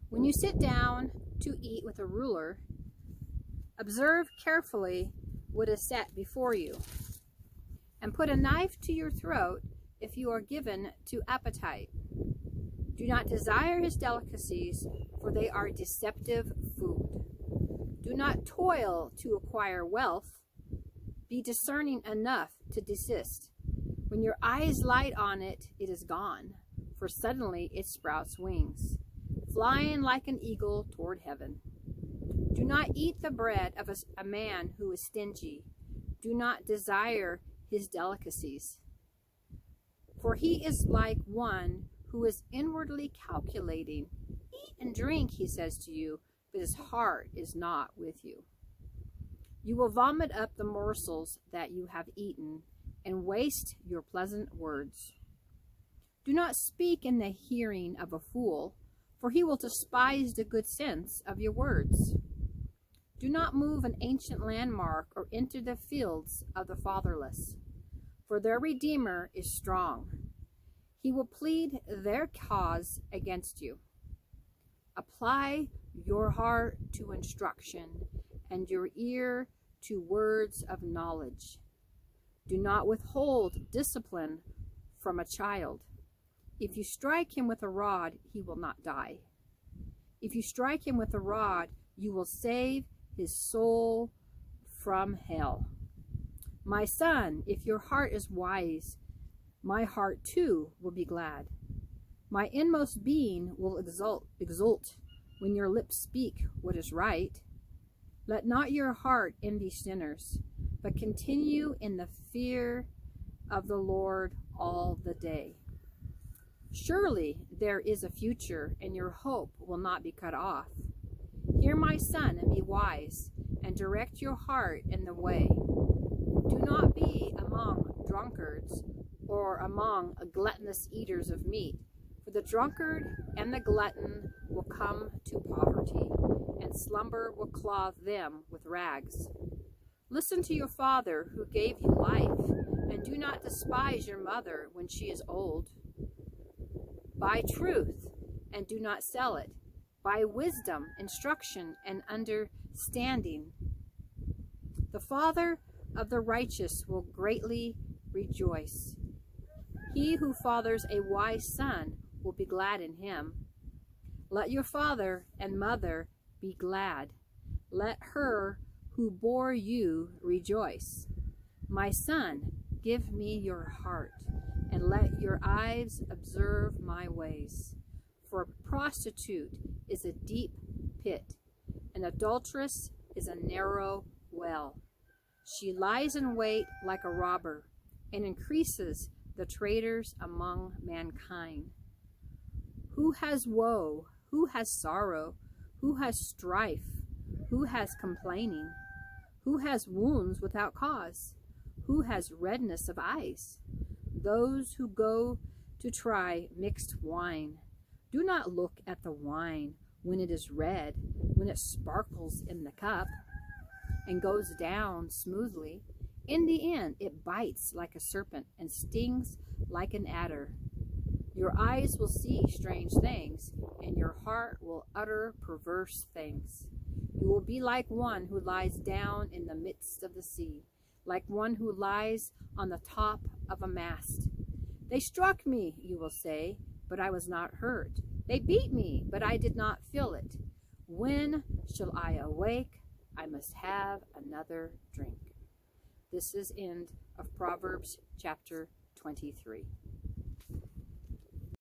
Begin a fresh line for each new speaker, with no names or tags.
When you sit down to eat with a ruler, observe carefully what is set before you, and put a knife to your throat if you are given to appetite. Do not desire his delicacies, for they are deceptive food. Do not toil to acquire wealth. Be discerning enough to desist. When your eyes light on it, it is gone, for suddenly it sprouts wings, flying like an eagle toward heaven. Do not eat the bread of a man who is stingy. Do not desire his delicacies. For he is like one who is inwardly calculating. Eat and drink, he says to you, but his heart is not with you. You will vomit up the morsels that you have eaten and waste your pleasant words. Do not speak in the hearing of a fool, for he will despise the good sense of your words. Do not move an ancient landmark or enter the fields of the fatherless, for their Redeemer is strong. He will plead their cause against you. Apply your heart to instruction and your ear to words of knowledge. Do not withhold discipline from a child. If you strike him with a rod, he will not die. If you strike him with a rod, you will save his soul from hell. My son, if your heart is wise, my heart too will be glad. My inmost being will exult when your lips speak what is right. Let not your heart envy sinners, but continue in the fear of the Lord all the day. Surely there is a future, and your hope will not be cut off. Hear, my son, and be wise, and direct your heart in the way. Do not be among drunkards or among gluttonous eaters of meat, for the drunkard and the glutton will come to poverty, and slumber will clothe them with rags. Listen to your father who gave you life, and do not despise your mother when she is old. Buy truth, and do not sell it. Buy wisdom, instruction, and understanding. The father of the righteous will greatly rejoice. He who fathers a wise son will be glad in him. Let your father and mother be glad. Let her who bore you rejoice. My son, give me your heart, and let your eyes observe my ways. For a prostitute is a deep pit, an adulteress is a narrow well. She lies in wait like a robber, and increases the traitors among mankind. Who has woe? Who has sorrow? Who has strife? Who has complaining? Who has wounds without cause? Who has redness of eyes? Those who go to try mixed wine. Do not look at the wine when it is red, when it sparkles in the cup and goes down smoothly. In the end, it bites like a serpent and stings like an adder. Your eyes will see strange things, and your heart will utter perverse things. You will be like one who lies down in the midst of the sea, like one who lies on the top of a mast. They struck me, you will say, but I was not hurt. They beat me, but I did not feel it. When shall I awake? I must have another drink. This is end of Proverbs chapter 23.